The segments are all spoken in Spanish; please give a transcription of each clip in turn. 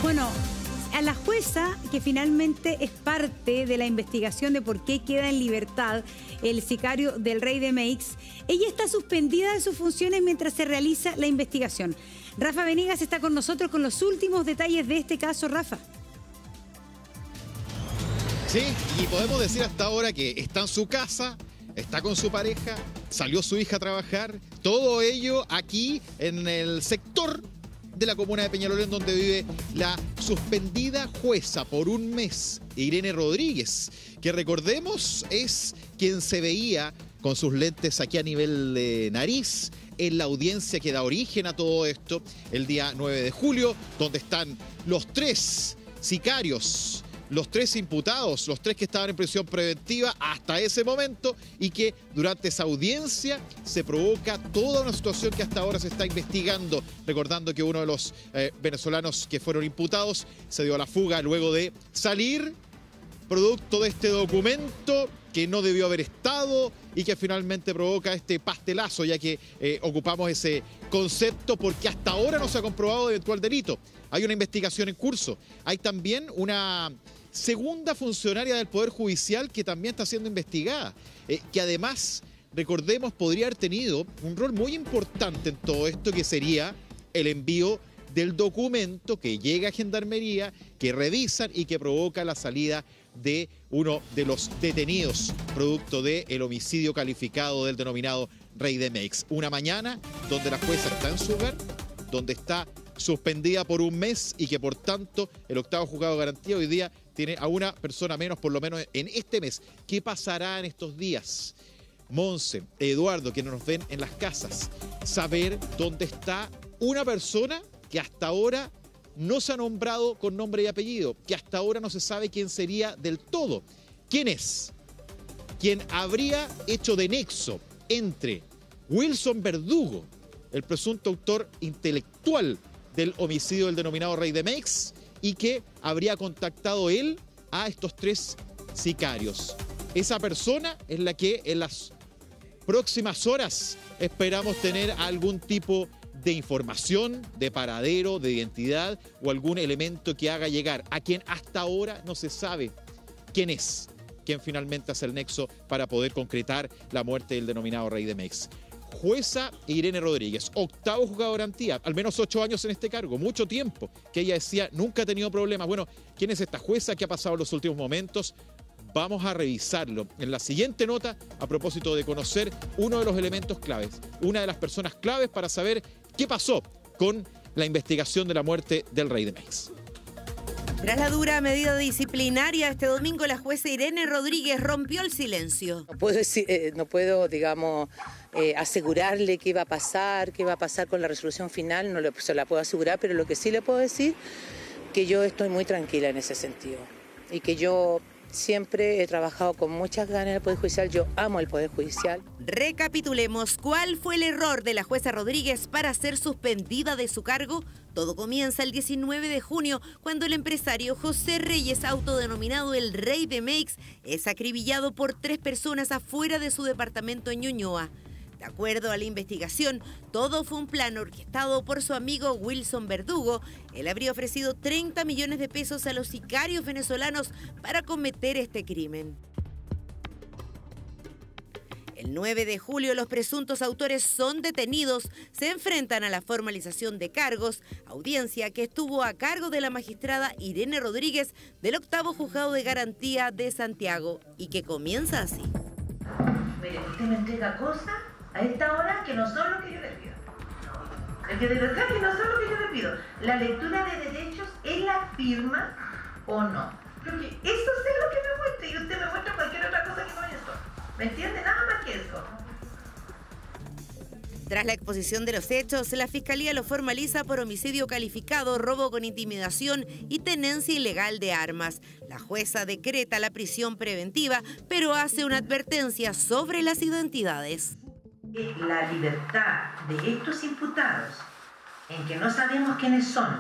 Bueno, a la jueza, que finalmente es parte de la investigación de por qué queda en libertad el sicario del Rey de Meix, ella está suspendida de sus funciones mientras se realiza la investigación. Rafa Venegas está con nosotros con los últimos detalles de este caso. Rafa. Sí, y podemos decir hasta ahora que está en su casa, está con su pareja, salió su hija a trabajar, todo ello aquí en el sector de la comuna de Peñalolén, donde vive la suspendida jueza por un mes, Irene Rodríguez, que recordemos es quien se veía con sus lentes aquí a nivel de nariz en la audiencia que da origen a todo esto el día 9 de julio, donde están los tres sicarios, los tres imputados, los tres que estaban en prisión preventiva hasta ese momento, y que durante esa audiencia se provoca toda una situación que hasta ahora se está investigando, recordando que uno de los venezolanos que fueron imputados se dio a la fuga luego de salir producto de este documento que no debió haber estado y que finalmente provoca este pastelazo, ya que ocupamos ese concepto porque hasta ahora no se ha comprobado eventual delito. Hay una investigación en curso. Hay también una segunda funcionaria del Poder Judicial que también está siendo investigada, que además, recordemos, podría haber tenido un rol muy importante en todo esto, que sería el envío del documento que llega a Gendarmería, que revisan y que provoca la salida de uno de los detenidos producto del homicidio calificado del denominado Rey de Meix. Una mañana donde la jueza está en su hogar, donde está suspendida por un mes y que por tanto el octavo juzgado de garantía hoy día tiene a una persona menos, por lo menos en este mes. ¿Qué pasará en estos días? Monse, Eduardo, que nos ven en las casas, saber dónde está una persona que hasta ahora no se ha nombrado con nombre y apellido, que hasta ahora no se sabe quién sería del todo. ¿Quién es? ¿Quién habría hecho de nexo entre Wilson Verdugo, el presunto autor intelectual del homicidio del denominado Rey de Meix, y que habría contactado él a estos tres sicarios? Esa persona es la que en las próximas horas esperamos tener algún tipo de información, de paradero, de identidad o algún elemento que haga llegar a quien hasta ahora no se sabe quién es, quien finalmente hace el nexo para poder concretar la muerte del denominado Rey de Meix. Jueza Irene Rodríguez, octavo juzgado de garantía, al menos 8 años en este cargo, mucho tiempo, que ella decía nunca ha tenido problemas. Bueno, ¿quién es esta jueza? ¿Qué ha pasado en los últimos momentos? Vamos a revisarlo en la siguiente nota a propósito de conocer uno de los elementos claves, una de las personas claves para saber qué pasó con la investigación de la muerte del Rey de Meix. Tras la dura medida disciplinaria, este domingo la jueza Irene Rodríguez rompió el silencio. No puedo, digamos, asegurarle qué va a pasar con la resolución final, no se la puedo asegurar, pero lo que sí le puedo decir que yo estoy muy tranquila en ese sentido y que yo siempre he trabajado con muchas ganas en el Poder Judicial, yo amo el Poder Judicial. Recapitulemos, ¿cuál fue el error de la jueza Rodríguez para ser suspendida de su cargo? Todo comienza el 19 de junio, cuando el empresario José Reyes, autodenominado el Rey de Meix, es acribillado por 3 personas afuera de su departamento en Ñuñoa. De acuerdo a la investigación, todo fue un plan orquestado por su amigo Wilson Verdugo. Él habría ofrecido 30 millones de pesos a los sicarios venezolanos para cometer este crimen. El 9 de julio los presuntos autores son detenidos, se enfrentan a la formalización de cargos, audiencia que estuvo a cargo de la magistrada Irene Rodríguez del octavo juzgado de garantía de Santiago y que comienza así. Mire, usted me entrega cosas a esta hora que no son lo que yo le pido. Es que de verdad que no son lo que yo le pido. La lectura de derechos, ¿él la firma o no? Porque eso es lo que me muestra y usted me muestra cualquier otra cosa que no es eso. ¿Me entiende? Nada más que eso. Tras la exposición de los hechos, la Fiscalía lo formaliza por homicidio calificado, robo con intimidación y tenencia ilegal de armas. La jueza decreta la prisión preventiva, pero hace una advertencia sobre las identidades. La libertad de estos imputados, en que no sabemos quiénes son,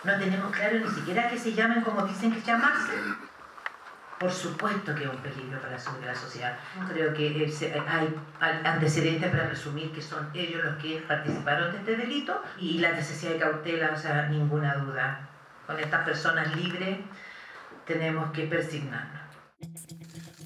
no tenemos claro ni siquiera que se llamen como dicen que llamarse, por supuesto que es un peligro para la sociedad. Creo que hay antecedentes para presumir que son ellos los que participaron de este delito y la necesidad de cautela, o sea, ninguna duda. con estas personas libres, tenemos que persignarnos.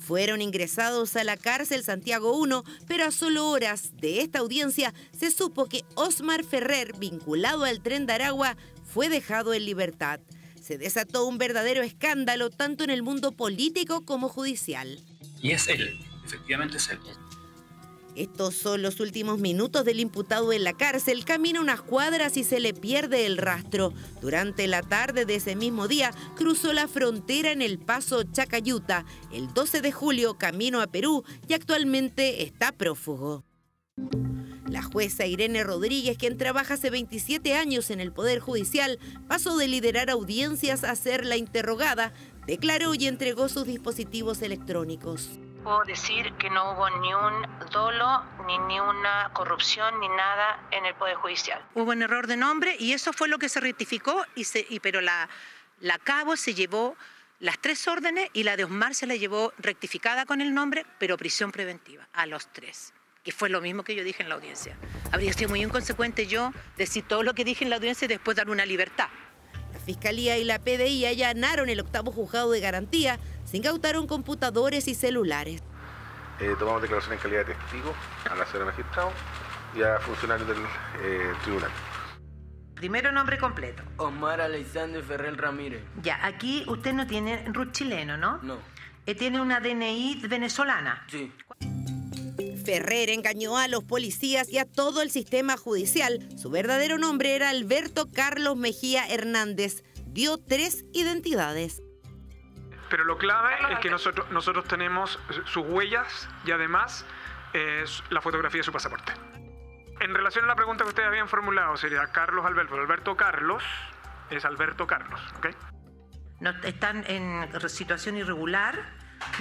Fueron ingresados a la cárcel Santiago 1, pero a solo horas de esta audiencia se supo que Osmar Ferrer, vinculado al Tren de Aragua, fue dejado en libertad. Se desató un verdadero escándalo tanto en el mundo político como judicial. Y es él, efectivamente es él. Estos son los últimos minutos del imputado en la cárcel. Camina unas cuadras y se le pierde el rastro. Durante la tarde de ese mismo día, cruzó la frontera en el paso Chacayuta. El 12 de julio, camino a Perú, y actualmente está prófugo. La jueza Irene Rodríguez, quien trabaja hace 27 años en el Poder Judicial, pasó de liderar audiencias a ser la interrogada, declaró y entregó sus dispositivos electrónicos. Puedo decir que no hubo ni un dolo, ni una corrupción, ni nada en el Poder Judicial. Hubo un error de nombre y eso fue lo que se rectificó, pero la Cabo se llevó las 3 órdenes y la de Osmar se la llevó rectificada con el nombre, pero prisión preventiva a los 3. Que fue lo mismo que yo dije en la audiencia. Habría sido muy inconsecuente yo decir todo lo que dije en la audiencia y después dar una libertad. La Fiscalía y la PDI allanaron el 8º juzgado de garantía, se incautaron computadores y celulares. Tomamos declaración en calidad de testigo a la señora magistrado y a funcionarios del tribunal. Primero nombre completo. Osmar Alexander Ferrer Ramírez. Ya, aquí usted no tiene RUT chileno, ¿no? No. Tiene una DNI venezolana. Sí. Ferrer engañó a los policías y a todo el sistema judicial. Su verdadero nombre era Alberto Carlos Mejía Hernández. Dio 3 identidades. Pero lo clave es que nosotros tenemos sus huellas y además la fotografía de su pasaporte. En relación a la pregunta que ustedes habían formulado, sería Carlos Alberto. Alberto Carlos es Alberto Carlos, ¿ok? No, están en situación irregular,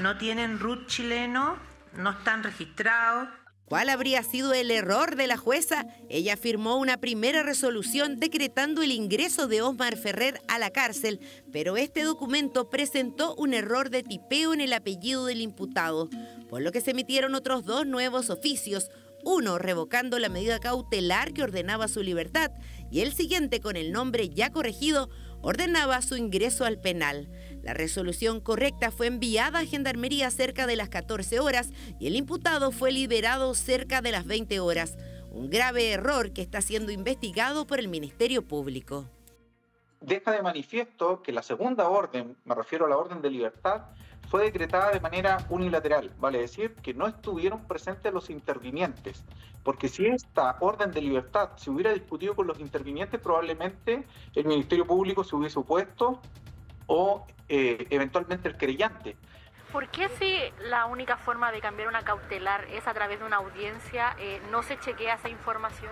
no tienen RUT chileno, no están registrados. ¿Cuál habría sido el error de la jueza? Ella firmó una primera resolución decretando el ingreso de Osmar Ferrer a la cárcel, pero este documento presentó un error de tipeo en el apellido del imputado, por lo que se emitieron otros 2 nuevos oficios, uno revocando la medida cautelar que ordenaba su libertad y el siguiente, con el nombre ya corregido, ordenaba su ingreso al penal. La resolución correcta fue enviada a Gendarmería cerca de las 14 horas y el imputado fue liberado cerca de las 20 horas. Un grave error que está siendo investigado por el Ministerio Público. Deja de manifiesto que la segunda orden, me refiero a la orden de libertad, fue decretada de manera unilateral, vale decir que no estuvieron presentes los intervinientes, porque si esta orden de libertad se hubiera discutido con los intervinientes, probablemente el Ministerio Público se hubiese opuesto o eventualmente el querellante. ¿Por qué si la única forma de cambiar una cautelar es a través de una audiencia, no se chequea esa información?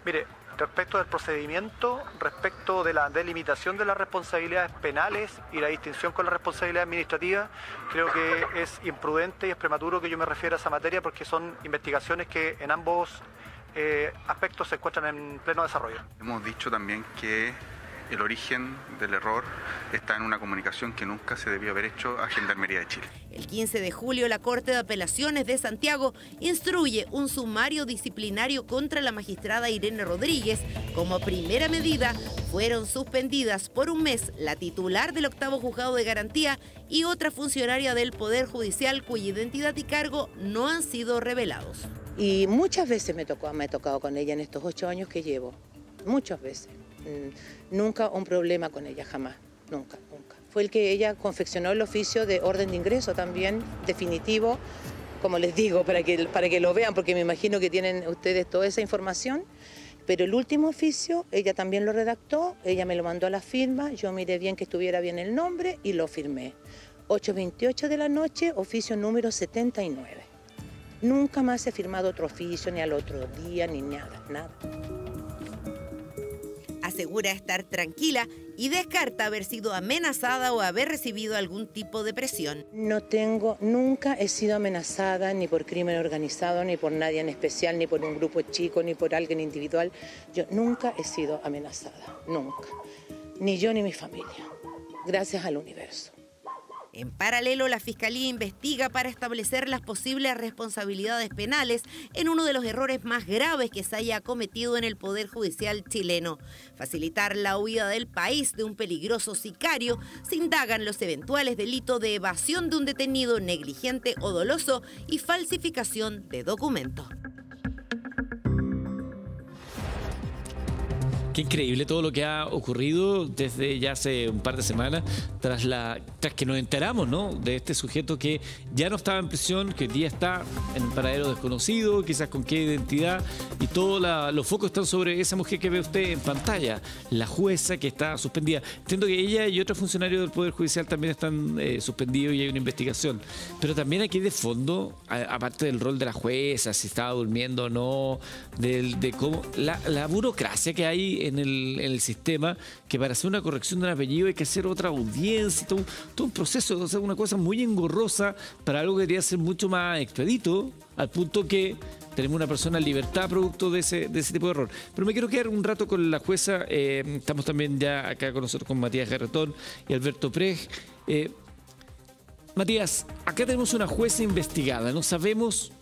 Mire, respecto del procedimiento, respecto de la delimitación de las responsabilidades penales y la distinción con la responsabilidad administrativa, creo que es imprudente y es prematuro que yo me refiera a esa materia porque son investigaciones que en ambos aspectos se encuentran en pleno desarrollo. Hemos dicho también que el origen del error está en una comunicación que nunca se debió haber hecho a Gendarmería de Chile. El 15 de julio, la Corte de Apelaciones de Santiago instruye un sumario disciplinario contra la magistrada Irene Rodríguez. Como primera medida, fueron suspendidas por 1 mes la titular del 8º juzgado de garantía y otra funcionaria del Poder Judicial cuya identidad y cargo no han sido revelados. Y muchas veces me ha tocado con ella en estos 8 años que llevo, muchas veces. Nunca un problema con ella, jamás, nunca. Fue el que ella confeccionó el oficio de orden de ingreso también, definitivo, como les digo, para que lo vean, porque me imagino que tienen ustedes toda esa información. Pero el último oficio, ella también lo redactó, ella me lo mandó a la firma, yo miré bien que estuviera bien el nombre y lo firmé. 8:28 de la noche, oficio número 79. Nunca más he firmado otro oficio, ni al otro día, ni nada. Asegura estar tranquila y descarta haber sido amenazada o haber recibido algún tipo de presión. Nunca he sido amenazada ni por crimen organizado, ni por nadie en especial, ni por un grupo chico, ni por alguien individual. Yo nunca he sido amenazada, nunca. Ni yo ni mi familia. Gracias al universo. En paralelo, la Fiscalía investiga para establecer las posibles responsabilidades penales en uno de los errores más graves que se haya cometido en el Poder Judicial chileno: facilitar la huida del país de un peligroso sicario. Se indagan los eventuales delitos de evasión de un detenido, negligente o doloso y falsificación de documentos. Qué increíble todo lo que ha ocurrido desde ya hace un par de semanas, tras que nos enteramos, ¿no?, de este sujeto que ya no estaba en prisión, que hoy día está en un paradero desconocido, quizás con qué identidad, y todos los focos están sobre esa mujer que ve usted en pantalla, la jueza que está suspendida. Entiendo que ella y otros funcionarios del Poder Judicial también están suspendidos y hay una investigación. Pero también aquí de fondo, aparte del rol de la jueza, si estaba durmiendo o no, de cómo la burocracia que hay en el sistema, que para hacer una corrección de un apellido hay que hacer otra audiencia, todo un proceso, o sea, una cosa muy engorrosa para algo que debería ser mucho más expedito, al punto que tenemos una persona en libertad producto de ese tipo de error. Pero me quiero quedar un rato con la jueza. Estamos también ya acá con nosotros con Matías Garretón y Alberto Prej. Matías, acá tenemos una jueza investigada, no sabemos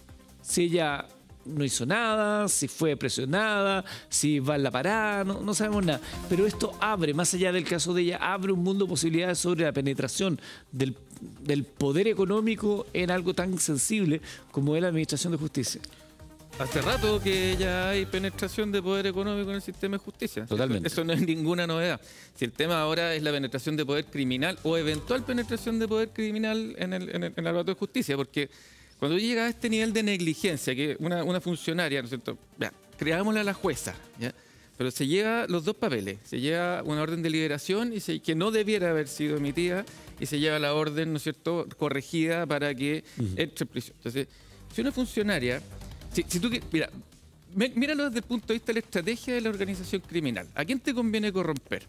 si ella no hizo nada, si fue presionada, si va en la parada, no sabemos nada. Pero esto abre, más allá del caso de ella, abre un mundo de posibilidades sobre la penetración del poder económico en algo tan sensible como es la administración de justicia. Hace rato que ya hay penetración de poder económico en el sistema de justicia. Totalmente. Eso no es ninguna novedad. Si el tema ahora es la penetración de poder criminal o eventual penetración de poder criminal en el aparato de justicia, porque cuando llega a este nivel de negligencia, que una funcionaria, ¿no es cierto?, creámosla a la jueza, ¿ya?, pero se lleva los dos papeles, se lleva una orden de liberación que no debiera haber sido emitida, y se lleva la orden, ¿no es cierto?, corregida para que entre en prisión. Entonces, si una funcionaria, míralo desde el punto de vista de la estrategia de la organización criminal. ¿A quién te conviene corromper?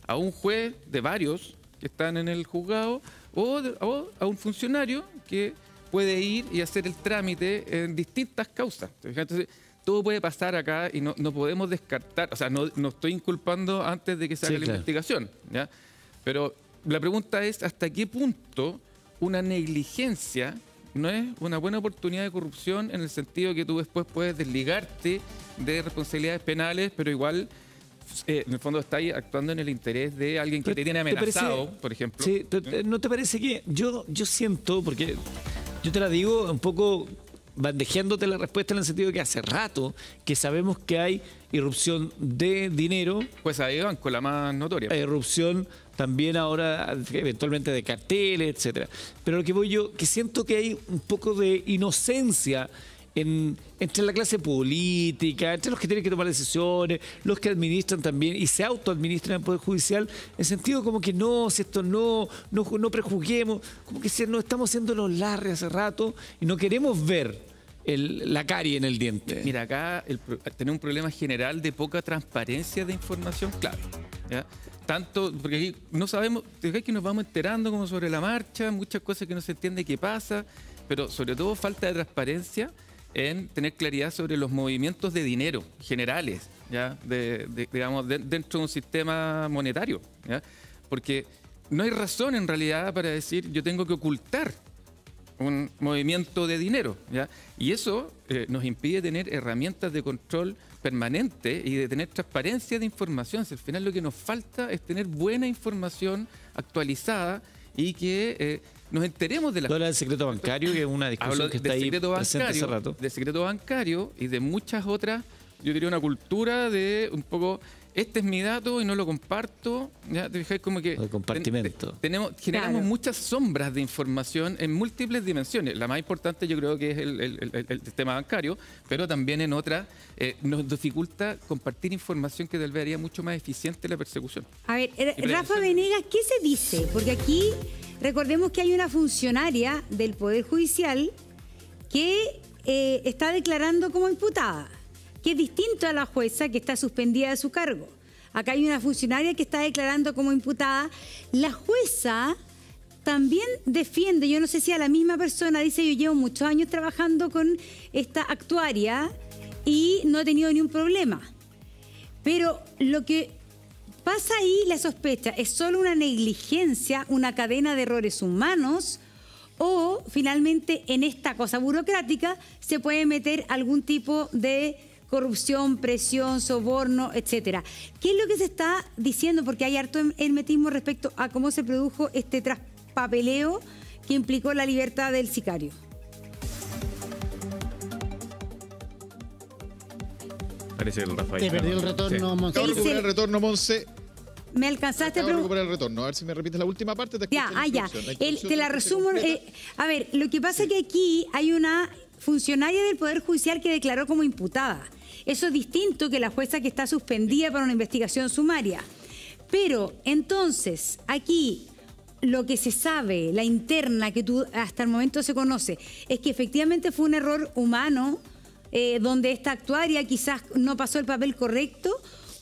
¿A un juez de varios que están en el juzgado o a un funcionario que puede ir y hacer el trámite en distintas causas? Entonces, todo puede pasar acá y no podemos descartar, o sea, no estoy inculpando antes de que se haga la investigación, ¿ya? Pero la pregunta es, ¿hasta qué punto una negligencia no es una buena oportunidad de corrupción, en el sentido que tú después puedes desligarte de responsabilidades penales, pero igual en el fondo está ahí actuando en el interés de alguien que te tiene amenazado, por ejemplo? Sí, ¿no te parece que yo siento, porque yo te la digo un poco bandejeándote la respuesta, en el sentido de que hace rato que sabemos que hay irrupción de dinero. Pues ahí banco, la más notoria. Irrupción también ahora eventualmente de carteles, etcétera. Pero lo que voy yo, que siento que hay un poco de inocencia entre la clase política, entre los que tienen que tomar decisiones, los que administran también y se autoadministran en el Poder Judicial, en el sentido como que si esto no prejuzguemos, como que si no estamos haciendo los larres hace rato y no queremos ver la carie en el diente. Mira, acá tenemos un problema general de poca transparencia de información clave, ¿ya? Tanto, porque aquí no sabemos, que nos vamos enterando como sobre la marcha, muchas cosas que no se entiende qué pasa, pero sobre todo falta de transparencia en tener claridad sobre los movimientos de dinero generales, ¿ya?, digamos, dentro de un sistema monetario, ¿ya? Porque no hay razón en realidad para decir yo tengo que ocultar un movimiento de dinero, ¿ya? Y eso nos impide tener herramientas de control permanente y de tener transparencia de información. Si al final lo que nos falta es tener buena información actualizada y que nos enteremos de la... Habla del secreto bancario, que es una discusión que está ahí presente hace rato. Del secreto bancario y de muchas otras, yo diría una cultura de un poco... Este es mi dato y no lo comparto. ¿Ya? Te fijas, como que el compartimento. Generamos muchas sombras de información en múltiples dimensiones. La más importante yo creo que es el tema bancario, pero también en otras nos dificulta compartir información que tal vez haría mucho más eficiente la persecución. A ver, Rafa Venegas, ¿qué se dice? Porque aquí recordemos que hay una funcionaria del Poder Judicial que está declarando como imputada, que es distinto a la jueza que está suspendida de su cargo. Acá hay una funcionaria que está declarando como imputada. La jueza también defiende, yo no sé si a la misma persona, dice: yo llevo muchos años trabajando con esta actuaria y no he tenido ni un problema. Pero lo que pasa ahí la sospecha, ¿es solo una negligencia, una cadena de errores humanos? ¿O finalmente en esta cosa burocrática se puede meter algún tipo de corrupción, presión, soborno, etcétera? ¿Qué es lo que se está diciendo? Porque hay harto hermetismo respecto a cómo se produjo este traspapeleo que implicó la libertad del sicario. Parece el Rafael. Te perdió el retorno, Monse. Acabo de recuperar el retorno, Monse. ¿Me alcanzaste a Acabo de recuperar el retorno. A ver si me repites la última parte. Ya, te la resumo. A ver, lo que pasa es que aquí hay una funcionaria del Poder Judicial que declaró como imputada. Eso es distinto que la jueza que está suspendida para una investigación sumaria. Pero, entonces, aquí lo que se sabe, la interna que hasta el momento se conoce, es que efectivamente fue un error humano, donde esta actuaria quizás no pasó el papel correcto,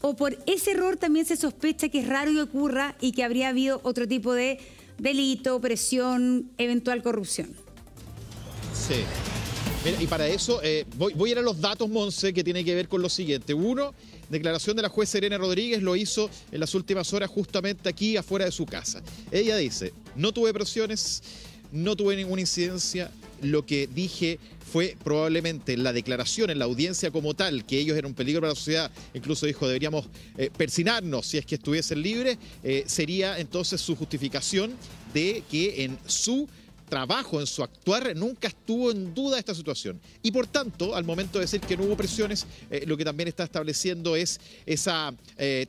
o por ese error también se sospecha que es raro que ocurra y que habría habido otro tipo de delito, presión, eventual corrupción. Sí. Mira, y para eso voy a ir a los datos, Monse, que tiene que ver con lo siguiente. Uno, declaración de la jueza Irene Rodríguez, lo hizo en las últimas horas justamente aquí afuera de su casa. Ella dice, no tuve presiones, no tuve ninguna incidencia, lo que dije fue probablemente en la declaración, en la audiencia como tal, que ellos eran un peligro para la sociedad, incluso dijo deberíamos persinarnos si es que estuviesen libres, sería entonces su justificación de que en su trabajo, en su actuar, nunca estuvo en duda esta situación. Y por tanto, al momento de decir que no hubo presiones, lo que también está estableciendo es esa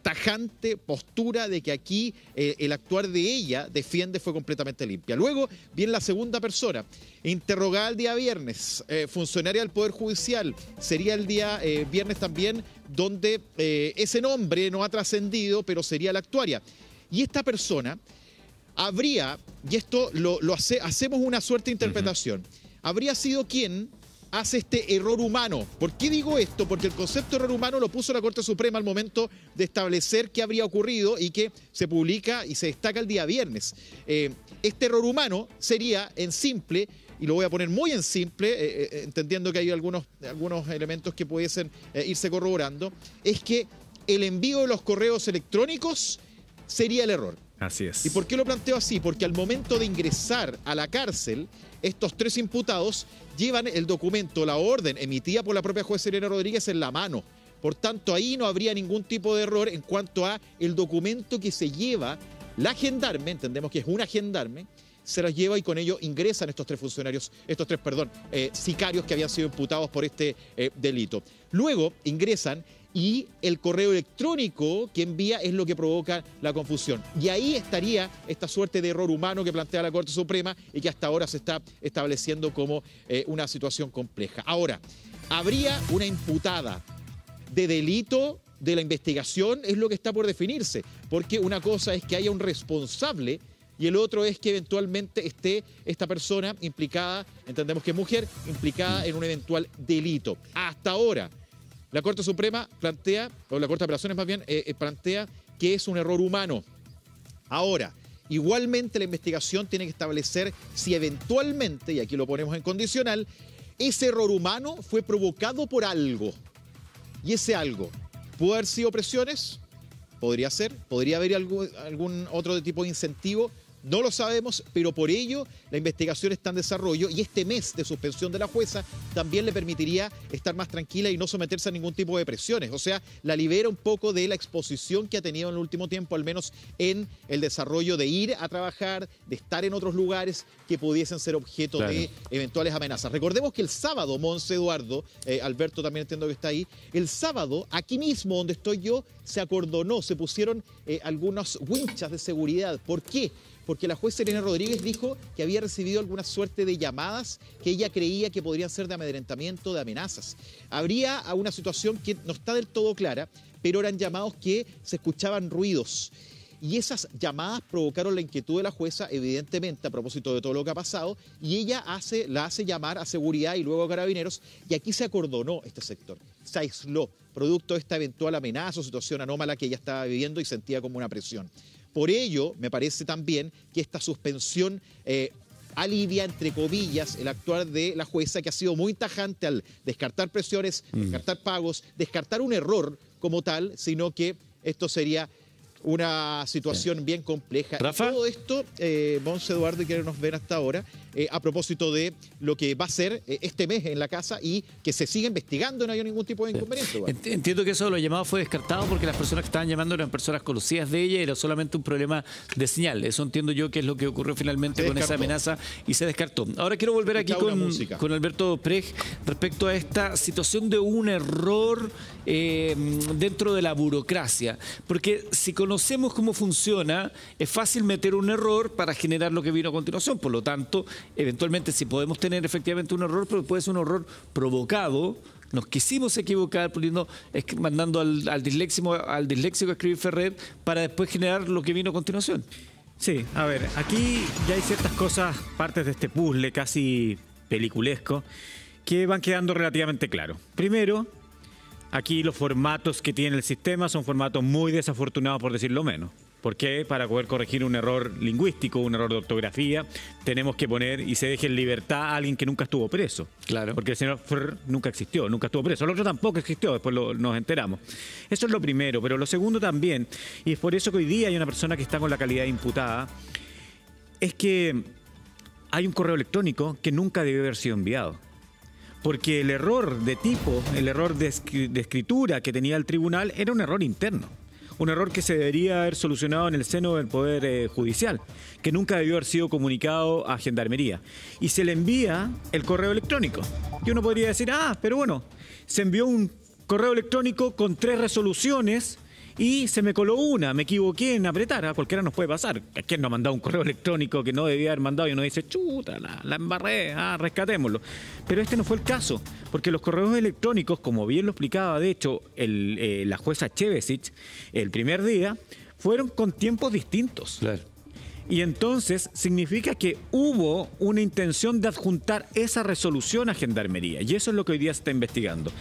tajante postura de que aquí el actuar de ella defiende fue completamente limpia. Luego viene la segunda persona, interrogada el día viernes, funcionaria del Poder Judicial, sería el día viernes también, donde ese nombre no ha trascendido, pero sería la actuaria. Y esta persona habría, y esto hacemos una suerte de interpretación, habría sido quien hace este error humano. ¿Por qué digo esto? Porque el concepto de error humano lo puso la Corte Suprema al momento de establecer qué habría ocurrido y que se publica y se destaca el día viernes. Este error humano sería en simple, y lo voy a poner muy en simple, entendiendo que hay algunos elementos que pudiesen irse corroborando, es que el envío de los correos electrónicos sería el error. Así es. ¿Y por qué lo planteo así? Porque al momento de ingresar a la cárcel, estos tres imputados llevan el documento, la orden emitida por la propia jueza Irene Rodríguez en la mano. Por tanto, ahí no habría ningún tipo de error en cuanto a el documento que se lleva la gendarme, entendemos que es una gendarme, se los lleva y con ello ingresan estos tres sicarios que habían sido imputados por este delito. Luego ingresan y el correo electrónico que envía es lo que provoca la confusión. Y ahí estaría esta suerte de error humano que plantea la Corte Suprema y que hasta ahora se está estableciendo como una situación compleja. Ahora, ¿habría una imputada de delito de la investigación? Es lo que está por definirse, porque una cosa es que haya un responsable y el otro es que eventualmente esté esta persona implicada, entendemos que es mujer, implicada en un eventual delito. Hasta ahora, la Corte Suprema plantea, o la Corte de Apelaciones más bien, plantea que es un error humano. Ahora, igualmente la investigación tiene que establecer si eventualmente, y aquí lo ponemos en condicional, ese error humano fue provocado por algo. Y ese algo, ¿pudo haber sido presiones? Podría ser, podría haber algún otro tipo de incentivo. No lo sabemos, pero por ello la investigación está en desarrollo y este mes de suspensión de la jueza también le permitiría estar más tranquila y no someterse a ningún tipo de presiones. O sea, la libera un poco de la exposición que ha tenido en el último tiempo, al menos en el desarrollo de ir a trabajar, de estar en otros lugares que pudiesen ser objeto de eventuales amenazas. Recordemos que el sábado, Monse, Eduardo, Alberto también entiendo que está ahí, el sábado, aquí mismo donde estoy yo, se acordonó, se pusieron algunos winchas de seguridad. ¿Por qué? Porque la jueza Irene Rodríguez dijo que había recibido alguna suerte de llamadas que ella creía que podrían ser de amedrentamiento, de amenazas. Habría una situación que no está del todo clara, pero eran llamados que se escuchaban ruidos. Y esas llamadas provocaron la inquietud de la jueza, evidentemente, a propósito de todo lo que ha pasado, y ella la hace llamar a seguridad y luego a carabineros, y aquí se acordonó este sector, se aisló, producto de esta eventual amenaza o situación anómala que ella estaba viviendo y sentía como una presión. Por ello, me parece también que esta suspensión alivia, entre comillas, el actuar de la jueza, que ha sido muy tajante al descartar presiones, descartar pagos, descartar un error como tal, sino que esto sería una situación bien compleja. ¿Rafa? Y todo esto, Monse, Eduardo, y quienes nos ven hasta ahora, a propósito de lo que va a ser este mes en la casa y que se sigue investigando, no hay ningún tipo de inconveniente. Entiendo que eso de los llamados fue descartado porque las personas que estaban llamando eran personas conocidas de ella, era solamente un problema de señal. Eso entiendo yo que es lo que ocurrió finalmente con esa amenaza y se descartó. Ahora quiero volver aquí con Alberto Prej respecto a esta situación de un error dentro de la burocracia. Porque si conocemos cómo funciona, es fácil meter un error para generar lo que vino a continuación. Por lo tanto, eventualmente si podemos tener efectivamente un error, pero puede ser un error provocado. Nos quisimos equivocar mandando al disléxico a escribir Ferrer para después generar lo que vino a continuación. Sí, a ver, aquí ya hay ciertas cosas, partes de este puzzle casi peliculesco, que van quedando relativamente claros. Primero, aquí los formatos que tiene el sistema son formatos muy desafortunados, por decirlo menos. Porque para poder corregir un error lingüístico, un error de ortografía, tenemos que poner y se deje en libertad a alguien que nunca estuvo preso. Claro. Porque el señor Ferrer nunca existió, nunca estuvo preso. El otro tampoco existió, después nos enteramos. Eso es lo primero, pero lo segundo también, y es por eso que hoy día hay una persona que está con la calidad de imputada, es que hay un correo electrónico que nunca debió haber sido enviado. Porque el error de tipo, el error de escritura que tenía el tribunal era un error interno. Un error que se debería haber solucionado en el seno del Poder Judicial, que nunca debió haber sido comunicado a Gendarmería. Y se le envía el correo electrónico. Y uno podría decir, pero bueno, se envió un correo electrónico con 3 resoluciones y se me coló una, me equivoqué en apretar. A cualquiera nos puede pasar. ¿Quién nos ha mandado un correo electrónico que no debía haber mandado y uno dice, chuta, la embarré, rescatémoslo? Pero este no fue el caso, porque los correos electrónicos, como bien lo explicaba de hecho la jueza Chevesic el primer día, fueron con tiempos distintos. Claro. Y entonces significa que hubo una intención de adjuntar esa resolución a Gendarmería. Y eso es lo que hoy día se está investigando.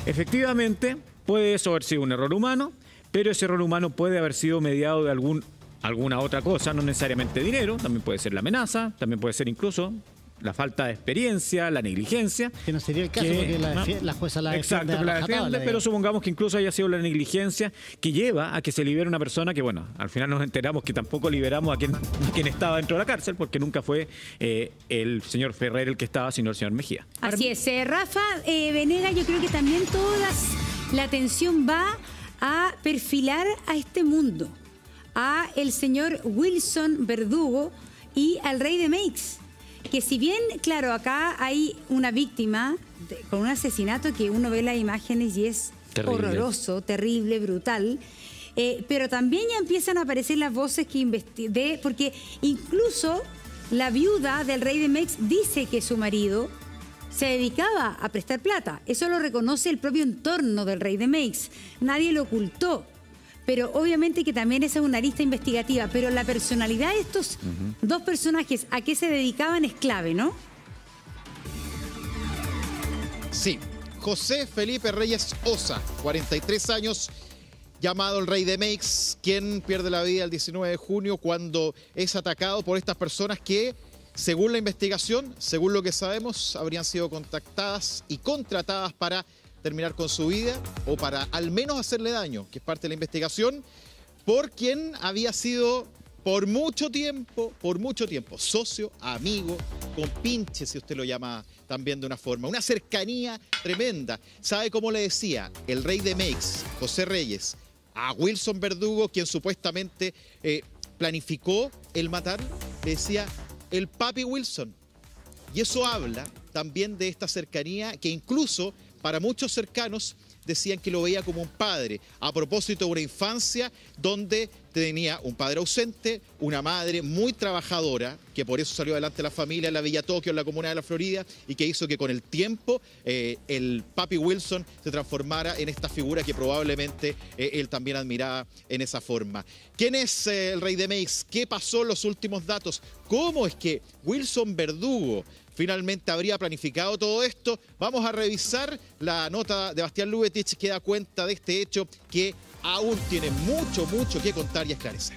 Efectivamente, puede eso haber sido un error humano, pero ese error humano puede haber sido mediado de alguna otra cosa, no necesariamente dinero, también puede ser la amenaza, también puede ser incluso la falta de experiencia, la negligencia. Que no sería el caso porque la jueza la defiende. Exacto, la defiende, pero supongamos que incluso haya sido la negligencia que lleva a que se libere una persona que, bueno, al final nos enteramos que tampoco liberamos a quien estaba dentro de la cárcel, porque nunca fue el señor Ferrer el que estaba, sino el señor Mejía. Así es. Rafa Venegas, yo creo que también la atención va a perfilar a este mundo, a el señor Wilson Verdugo y al rey de Meix, que si bien, claro, acá hay una víctima con un asesinato que uno ve las imágenes y es horroroso, terrible, brutal, pero también ya empiezan a aparecer las voces porque incluso la viuda del rey de Meix dice que su marido se dedicaba a prestar plata. Eso lo reconoce el propio entorno del rey de Meix. Nadie lo ocultó. Pero obviamente que también esa es una arista investigativa. Pero la personalidad de estos dos personajes, a qué se dedicaban, es clave, ¿no? Sí. José Felipe Reyes Osa, 43 años, llamado el rey de Meix, quien pierde la vida el 19 de junio cuando es atacado por estas personas que, según la investigación, según lo que sabemos, habrían sido contactadas y contratadas para terminar con su vida o para al menos hacerle daño, que es parte de la investigación, por quien había sido por mucho tiempo, socio, amigo, compinche, si usted lo llama también de una forma, una cercanía tremenda. ¿Sabe cómo le decía el rey de Meix, José Reyes, a Wilson Verdugo, quien supuestamente planificó el matar? Le decía el papi Wilson. Y eso habla también de esta cercanía que incluso para muchos cercanos decían que lo veía como un padre, a propósito de una infancia donde tenía un padre ausente, una madre muy trabajadora, que por eso salió adelante la familia en la Villa Tokio, en la comuna de la Florida, y que hizo que con el tiempo el papi Wilson se transformara en esta figura que probablemente él también admiraba en esa forma. ¿Quién es el rey de Meix? ¿Qué pasó en los últimos datos? ¿Cómo es que Wilson Verdugo finalmente habría planificado todo esto? Vamos a revisar la nota de Bastián Lubetich que da cuenta de este hecho que aún tiene mucho que contar y esclarecer.